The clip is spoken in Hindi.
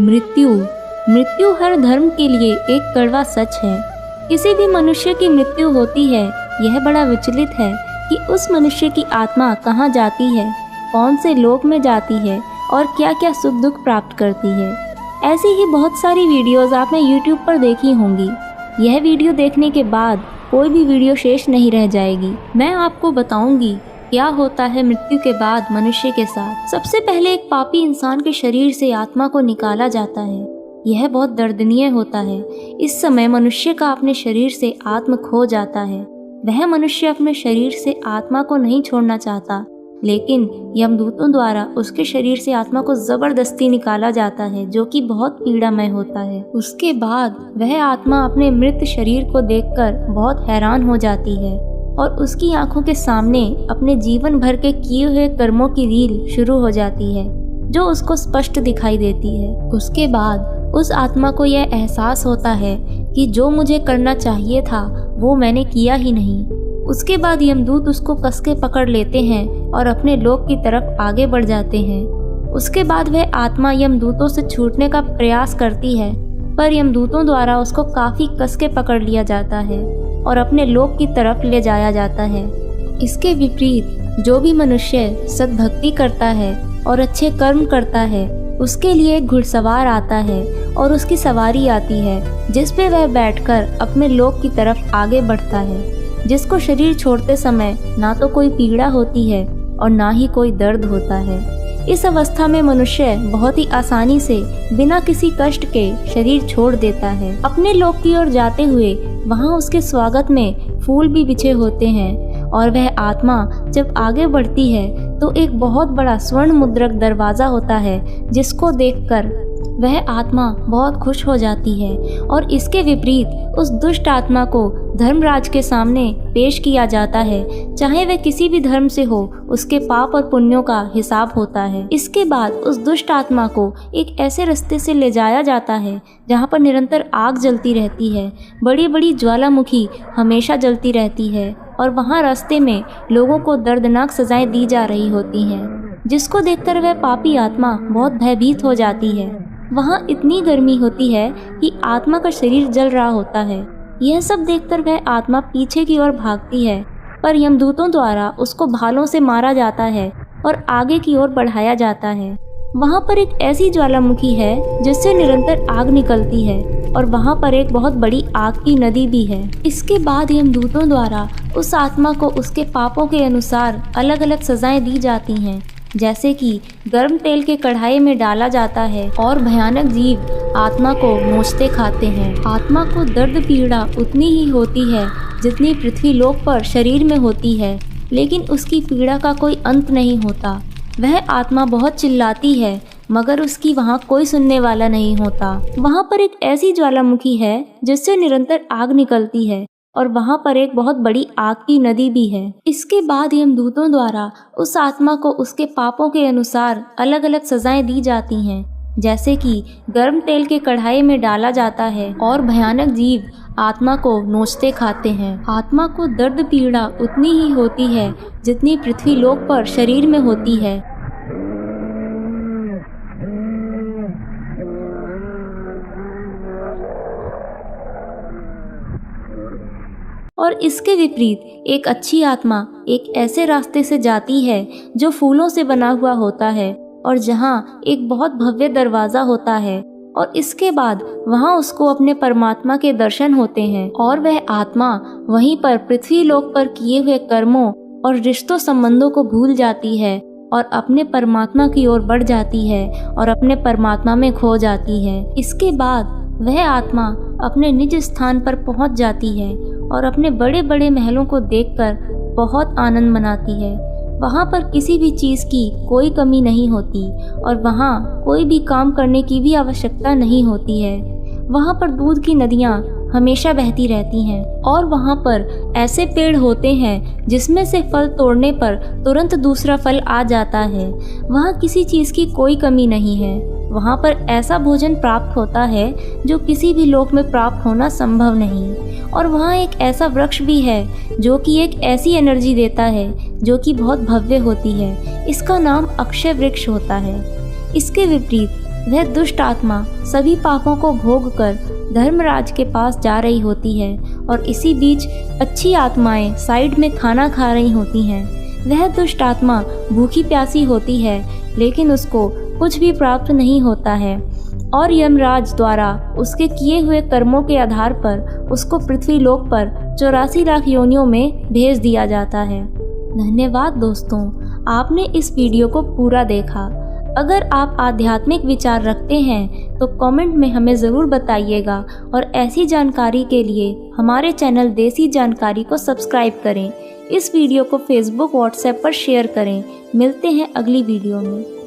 मृत्यु। मृत्यु हर धर्म के लिए एक कड़वा सच है। किसी भी मनुष्य की मृत्यु होती है, यह बड़ा विचलित है कि उस मनुष्य की आत्मा कहाँ जाती है, कौन से लोक में जाती है और क्या क्या सुख दुख प्राप्त करती है। ऐसी ही बहुत सारी वीडियोस आपने YouTube पर देखी होंगी। यह वीडियो देखने के बाद कोई भी वीडियो शेष नहीं रह जाएगी। मैं आपको बताऊंगी क्या होता है मृत्यु के बाद मनुष्य के साथ। सबसे पहले एक पापी इंसान के शरीर से आत्मा को निकाला जाता है। यह बहुत दर्दनीय होता है। इस समय मनुष्य का अपने शरीर से आत्मा खो जाता है। वह मनुष्य अपने शरीर से आत्मा को नहीं छोड़ना चाहता, लेकिन यमदूतों द्वारा उसके शरीर से आत्मा को जबरदस्ती निकाला जाता है, जो कि बहुत पीड़ामय होता है। उसके बाद वह आत्मा अपने मृत शरीर को देखकर बहुत हैरान हो जाती है और उसकी आंखों के सामने अपने जीवन भर के किए हुए कर्मों की रील शुरू हो जाती है, जो उसको स्पष्ट दिखाई देती है। उसके बाद उस आत्मा को यह एहसास होता है कि जो मुझे करना चाहिए था वो मैंने किया ही नहीं। उसके बाद यमदूत उसको कस के पकड़ लेते हैं और अपने लोक की तरफ आगे बढ़ जाते हैं। उसके बाद वह आत्मा यमदूतों से छूटने का प्रयास करती है, पर यमदूतों द्वारा उसको काफी कस के पकड़ लिया जाता है और अपने लोक की तरफ ले जाया जाता है। इसके विपरीत जो भी मनुष्य सद्भक्ति करता है और अच्छे कर्म करता है, उसके लिए एक घुड़सवार आता है और उसकी सवारी आती है, जिस पे वह बैठकर अपने लोक की तरफ आगे बढ़ता है, जिसको शरीर छोड़ते समय ना तो कोई पीड़ा होती है और ना ही कोई दर्द होता है। इस अवस्था में मनुष्य बहुत ही आसानी से बिना किसी कष्ट के शरीर छोड़ देता है। अपने लोक की ओर जाते हुए वहाँ उसके स्वागत में फूल भी बिछे होते हैं और वह आत्मा जब आगे बढ़ती है तो एक बहुत बड़ा स्वर्ण मुद्रक दरवाजा होता है, जिसको देखकर वह आत्मा बहुत खुश हो जाती है। और इसके विपरीत उस दुष्ट आत्मा को धर्मराज के सामने पेश किया जाता है। चाहे वह किसी भी धर्म से हो, उसके पाप और पुण्यों का हिसाब होता है। इसके बाद उस दुष्ट आत्मा को एक ऐसे रास्ते से ले जाया जाता है जहाँ पर निरंतर आग जलती रहती है। बड़ी बड़ी ज्वालामुखी हमेशा जलती रहती है और वहाँ रास्ते में लोगों को दर्दनाक सजाएं दी जा रही होती हैं, जिसको देखकर वह पापी आत्मा बहुत भयभीत हो जाती है। वहाँ इतनी गर्मी होती है कि आत्मा का शरीर जल रहा होता है। यह सब देखकर वह आत्मा पीछे की ओर भागती है, पर यमदूतों द्वारा उसको भालों से मारा जाता है और आगे की ओर बढ़ाया जाता है। वहाँ पर एक ऐसी ज्वालामुखी है जिससे निरंतर आग निकलती है और वहाँ पर एक बहुत बड़ी आग की नदी भी है। इसके बाद यमदूतों द्वारा उस आत्मा को उसके पापों के अनुसार अलग अलग सजाएं दी जाती हैं, जैसे कि गर्म तेल के कढ़ाई में डाला जाता है और भयानक जीव आत्मा को नोचते खाते हैं। आत्मा को दर्द पीड़ा उतनी ही होती है जितनी पृथ्वी लोक पर शरीर में होती है, लेकिन उसकी पीड़ा का कोई अंत नहीं होता। वह आत्मा बहुत चिल्लाती है, मगर उसकी वहाँ कोई सुनने वाला नहीं होता। वहाँ पर एक ऐसी ज्वालामुखी है जिससे निरंतर आग निकलती है और वहाँ पर एक बहुत बड़ी आग की नदी भी है। इसके बाद यमदूतों द्वारा उस आत्मा को उसके पापों के अनुसार अलग अलग सजाएं दी जाती हैं, जैसे कि गर्म तेल के कढ़ाई में डाला जाता है और भयानक जीव आत्मा को नोचते खाते हैं। आत्मा को दर्द पीड़ा उतनी ही होती है जितनी पृथ्वी लोक पर शरीर में होती है। और इसके विपरीत एक अच्छी आत्मा एक ऐसे रास्ते से जाती है जो फूलों से बना हुआ होता है और जहाँ एक बहुत भव्य दरवाजा होता है, और इसके बाद वहाँ उसको अपने परमात्मा के दर्शन होते हैं और वह आत्मा वहीं पर पृथ्वी लोक पर किए हुए कर्मों और रिश्तों संबंधों को भूल जाती है और अपने परमात्मा की ओर बढ़ जाती है और अपने परमात्मा में खो जाती है। इसके बाद वह आत्मा अपने निज स्थान पर पहुंच जाती है और अपने बड़े बड़े महलों को देखकर बहुत आनंद मनाती है। वहाँ पर किसी भी चीज़ की कोई कमी नहीं होती और वहाँ कोई भी काम करने की भी आवश्यकता नहीं होती है। वहाँ पर दूध की नदियाँ हमेशा बहती रहती हैं और वहाँ पर ऐसे पेड़ होते हैं जिसमें से फल तोड़ने पर तुरंत दूसरा फल आ जाता है। वहाँ किसी चीज़ की कोई कमी नहीं है। वहाँ पर ऐसा भोजन प्राप्त होता है जो किसी भी लोक में प्राप्त होना संभव नहीं। और वहाँ एक ऐसा वृक्ष भी है जो कि एक ऐसी एनर्जी देता है जो कि बहुत भव्य होती है। इसका नाम अक्षय वृक्ष होता है। इसके विपरीत वह दुष्ट आत्मा सभी पापों को भोग कर धर्मराज के पास जा रही होती है और इसी बीच अच्छी आत्माएं साइड में खाना खा रही होती हैं। वह दुष्ट आत्मा भूखी प्यासी होती है लेकिन उसको कुछ भी प्राप्त नहीं होता है और यमराज द्वारा उसके किए हुए कर्मों के आधार पर उसको पृथ्वी लोक पर 84 लाख योनियों में भेज दिया जाता है। धन्यवाद दोस्तों, आपने इस वीडियो को पूरा देखा। अगर आप आध्यात्मिक विचार रखते हैं तो कमेंट में हमें ज़रूर बताइएगा और ऐसी जानकारी के लिए हमारे चैनल देसी जानकारी को सब्सक्राइब करें। इस वीडियो को फेसबुक व्हाट्सएप पर शेयर करें। मिलते हैं अगली वीडियो में।